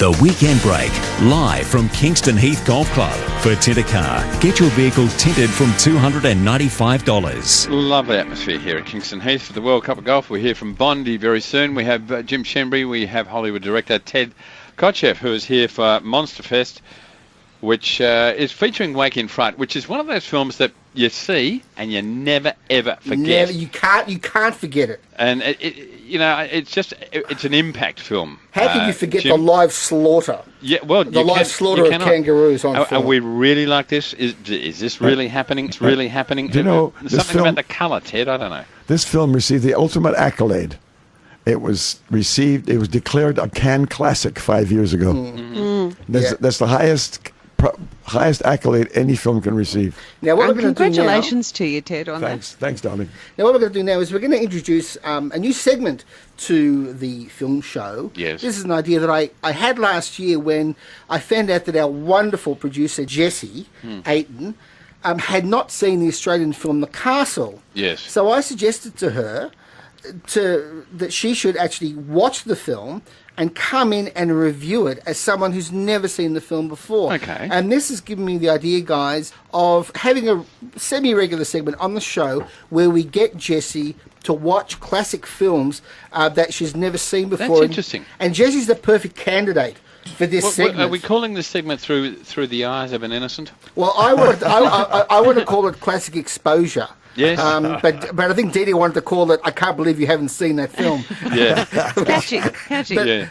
The Weekend Break, live from Kingston Heath Golf Club. For Tint a Car, get your vehicle tinted from $295. Lovely atmosphere here at Kingston Heath for the World Cup of Golf. We're here from Bondi very soon. We have Jim Shenbury, we have Hollywood director Ted Kotcheff, who is here for Monster Fest, which is featuring Wake in Fright, which is one of those films that you see and you never ever forget. You can't forget it. And it's an impact film. How can you forget Jim? the live slaughter? Yeah, well, the live slaughter of kangaroos on film. Are we really like this? Is this really happening? It's really happening. Do you know something about the colour, Ted? I don't know. This film received the ultimate accolade. It was declared a Cannes classic 5 years ago. Mm-hmm. That's the highest accolade any film can receive. Now, what we're going to do now, congratulations to you, Ted, on that. Thanks, darling. Now, what we're going to do now is we're going to introduce a new segment to the film show. Yes. This is an idea that I had last year when I found out that our wonderful producer, Jessie Aiton, had not seen the Australian film The Castle. Yes. So I suggested to her that she should actually watch the film and come in and review it as someone who's never seen the film before. Okay. And this has given me the idea, guys, of having a semi-regular segment on the show where we get Jessie to watch classic films that she's never seen before. That's interesting. And Jessie's the perfect candidate for this segment. Are we calling this segment through the eyes of an innocent? Well, I want to call it classic exposure. Yes. But I think Dee Dee wanted to call it, I can't believe you haven't seen that film. Yeah. Catchy.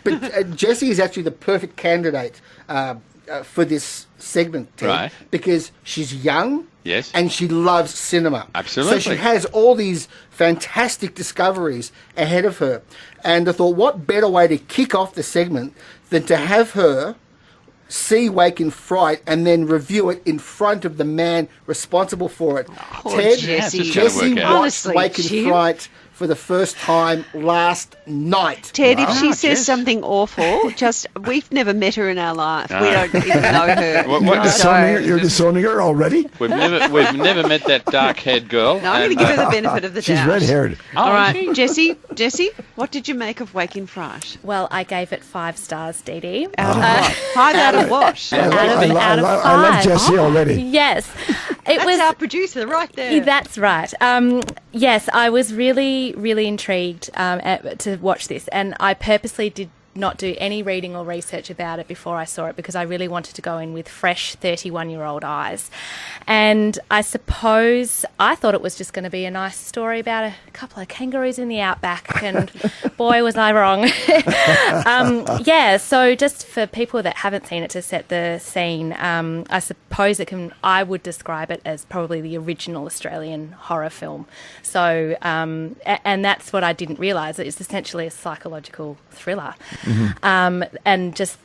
But Jessie is actually the perfect candidate for this segment, Ted, right? Because she's young. Yes. And she loves cinema. Absolutely. So she has all these fantastic discoveries ahead of her. And I thought, what better way to kick off the segment than to have her see Wake in Fright and then review it in front of the man responsible for it. Ted, Jessie watched Wake in Fright for the first time last night. Ted, if she says something awful, we've never met her in our life. We don't even know her. You're disowning her already? We've never met that dark-haired girl. No, I'm going to give her the benefit of the doubt. She's red-haired. All right, Jessie, what did you make of Wake in Fright? Well, I gave it 5 stars, Dee Dee. Out of what? 5 out of what? Out of 5. I love Jessie already. Yes. That's our producer right there. That's right. Yes, I was really intrigued to watch this, and I purposely did not do any reading or research about it before I saw it because I really wanted to go in with fresh 31-year-old eyes. And I suppose I thought it was just going to be a nice story about a couple of kangaroos in the outback, and boy, was I wrong. So just for people that haven't seen it, to set the scene, I suppose I would describe it as probably the original Australian horror film. So, and that's what I didn't realise. It's essentially a psychological thriller. Mm-hmm. And just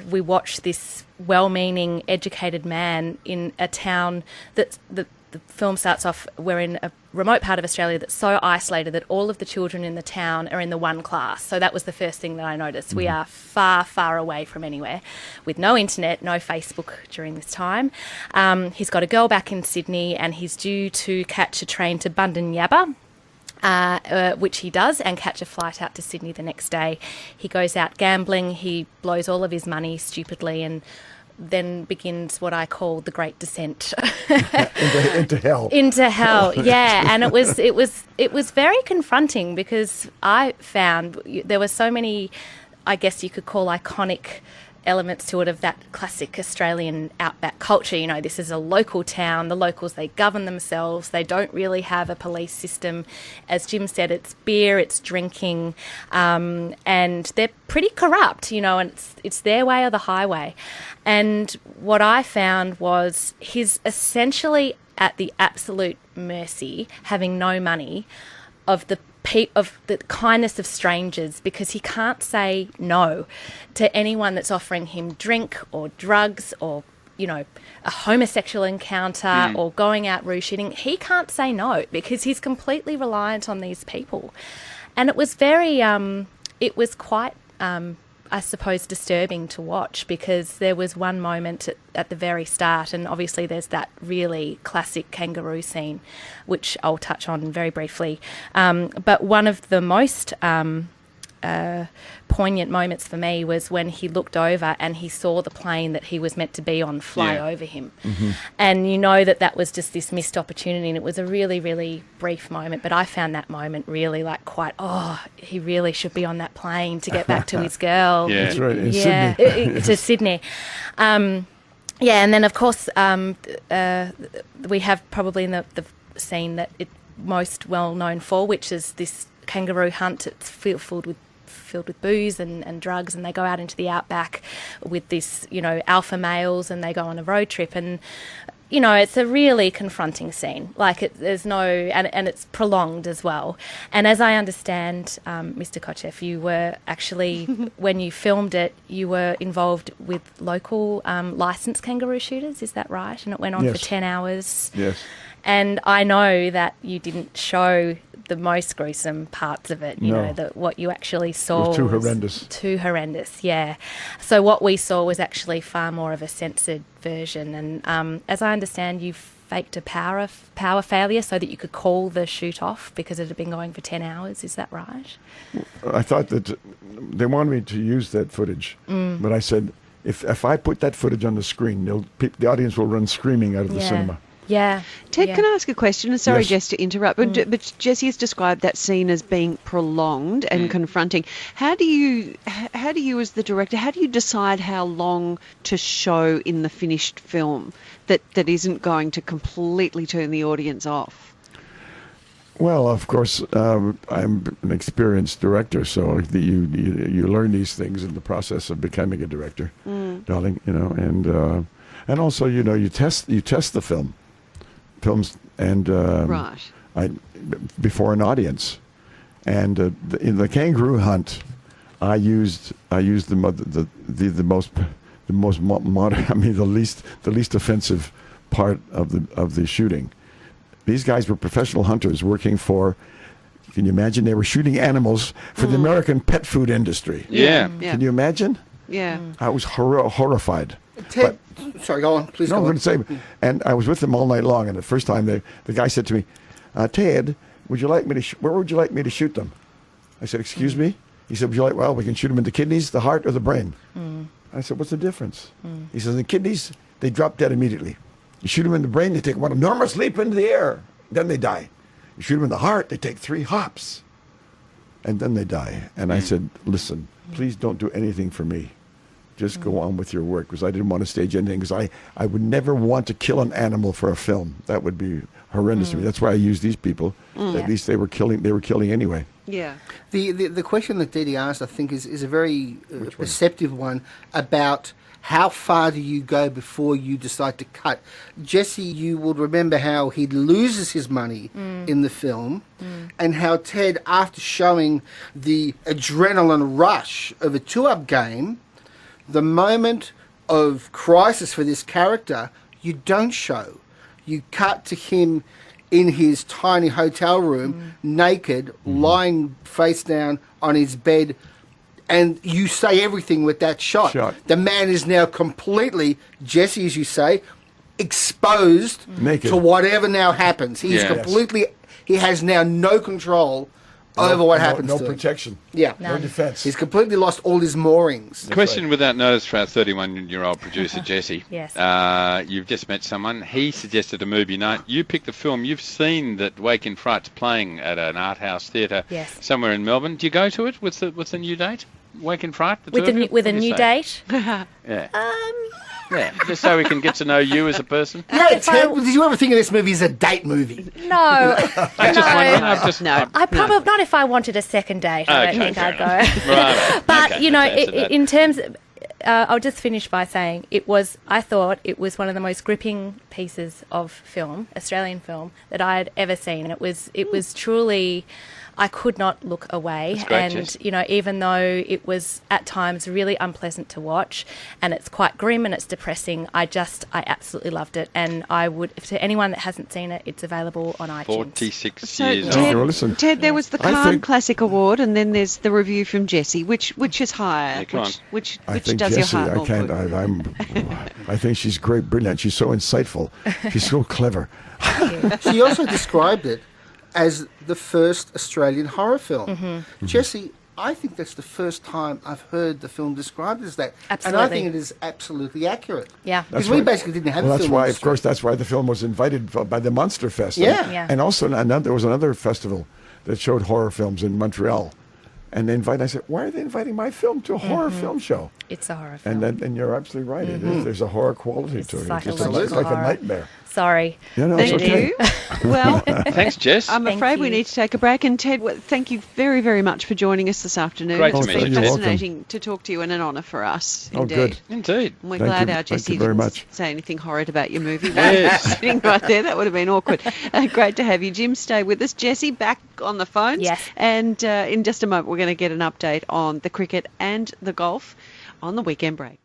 we watch this well-meaning, educated man in a town that the film starts off, we're in a remote part of Australia that's so isolated that all of the children in the town are in the one class. So that was the first thing that I noticed. Mm-hmm. We are far, far away from anywhere, with no internet, no Facebook during this time. He's got a girl back in Sydney and he's due to catch a train to Bundan-Yabba. Which he does, and catch a flight out to Sydney the next day. He goes out gambling, he blows all of his money stupidly, and then begins what I call the Great Descent into hell. Into hell, yeah. And it was very confronting because I found there were so many, I guess you could call iconic elements to it of that classic Australian outback culture. You know, this is a local town. The locals, they govern themselves. They don't really have a police system. As Jim said, it's beer, it's drinking, and they're pretty corrupt, and it's their way or the highway. And what I found was he's essentially at the absolute mercy, having no money, of the kindness of strangers, because he can't say no to anyone that's offering him drink or drugs or, a homosexual encounter or going out roo shooting. He can't say no because he's completely reliant on these people. And it was it was quite, I suppose, disturbing to watch, because there was one moment at the very start, and obviously there's that really classic kangaroo scene, which I'll touch on very briefly. But one of the most poignant moments for me was when he looked over and he saw the plane that he was meant to be on fly over him. And you know that was just this missed opportunity, and it was a really, really brief moment, but I found that moment really like quite, he really should be on that plane to get back to his girl. Yeah. That's right, in Sydney. To Sydney. And then of course we have probably in the scene that it's most well known for, which is this kangaroo hunt. It's filled with booze and drugs, and they go out into the outback with this, alpha males, and they go on a road trip, and it's a really confronting scene. Like there's no, and it's prolonged as well. And as I understand, Mr. Kotcheff, you were actually, when you filmed it, you were involved with local licensed kangaroo shooters. Is that right? And it went on for 10 hours. Yes. And I know that you didn't show the most gruesome parts of it, what you actually saw. It was too horrendous. Too horrendous, yeah. So what we saw was actually far more of a censored version. And as I understand, you faked a power failure so that you could call the shoot off because it had been going for 10 hours. Is that right? I thought that they wanted me to use that footage, but I said, if I put that footage on the screen, the audience will run screaming out of the cinema. Yeah. Ted, can I ask a question? And sorry, Yes. Jess, to interrupt, but Jessie has described that scene as being prolonged and confronting. How do you, as the director, how do you decide how long to show in the finished film that isn't going to completely turn the audience off? Well, of course, I'm an experienced director, so you learn these things in the process of becoming a director, darling. And also, you test the films and Right. before an audience, and in the kangaroo hunt, I used the most modern, the least offensive part of the shooting. These guys were professional hunters working for. Can you imagine? They were shooting animals for the American pet food industry. Yeah. Can you imagine? Yeah. I was horrified. Ted, sorry, go on. Please No, I'm go going on. to say, and I was with them all night long. And the first time, the guy said to me, "Ted, would you like me to? Where would you like me to shoot them?" I said, "Excuse me." He said, "Would you like? Well, we can shoot them in the kidneys, the heart, or the brain." I said, "What's the difference?" He says, "The kidneys, they drop dead immediately. You shoot them in the brain, they take one enormous leap into the air, then they die. You shoot them in the heart, they take 3 hops, and then they die." And I said, "Listen, please don't do anything for me. Just go on with your work," because I didn't want to stage anything, because I would never want to kill an animal for a film. That would be horrendous to me. That's why I used these people. At least they were killing anyway. Yeah. The question that Dee Dee asked, I think, is a very perceptive one about how far do you go before you decide to cut. Jessie, you will remember how he loses his money in the film, and how Ted, after showing the adrenaline rush of a 2-up game, the moment of crisis for this character, you don't show. You cut to him in his tiny hotel room, naked, lying face down on his bed, and you say everything with that shot. The man is now completely, Jessie, as you say, exposed Naked. to whatever now happens. He is completely, he has now no control over what happens no to him. protection. Yeah. No defense. He's completely lost all his moorings. Question without notice for our 31-year-old producer, Jessie. Yes. You've just met someone. He suggested a movie night. You picked the film. You've seen that Wake in Fright's playing at an art house theatre somewhere in Melbourne. Do you go to it? What's the new date? Wake in Fright? With a new date? Yeah. Yeah, just so we can get to know you as a person. Yeah, Ted, did you ever think of this movie as a date movie? No. I probably not if I wanted a second date. I don't think I'd go. Right. But Okay, in terms of, I'll just finish by saying I thought it was one of the most gripping pieces of film, Australian film, that I had ever seen. It was truly, I could not look away. That's great, and Jess. even though it was at times really unpleasant to watch, and it's quite grim and it's depressing, I absolutely loved it. And I would, to anyone that hasn't seen it, it's available on iTunes. 46 So, years Ted, old. Okay, well, listen, Ted, there was the I Cannes think- Classic Award, and then there's the review from Jessie, which is higher, Yeah, come on. which I think does Jessie, your heart I more can't. good. I think she's great, brilliant. She's so insightful. She's so clever. She also described it as the first Australian horror film. Jessie, I think that's the first time I've heard the film described as that. Absolutely. And I think it is absolutely accurate. Yeah. Because we basically didn't have a film. That's why, of industry. course, that's why the film was invited by the Monster Fest. Yeah. Yeah. And also, there was another festival that showed horror films in Montreal. And they invited, I said, why are they inviting my film to a horror film show? It's a horror film. And you're absolutely right. It is, there's a horror quality to it. It's psychological like a horror. nightmare. Sorry. You know, Thank it's okay. you. Well, Thanks, Jess. I'm Thank afraid we you. need to take a break. And Ted, thank you very, very much for joining us this afternoon. Great to It's meet been you, Ted. fascinating to talk to you and an honour for us. Oh, Indeed. good. Indeed. And we're Thank glad you. our Thank Jessie you very didn't much. say anything horrid about your movie. Yes. Sitting right there, that would have been awkward. Great to have you. Jim, stay with us. Jessie, back on the phones. Yes. And in just a moment, we're going to get an update on the cricket and the golf on the weekend break.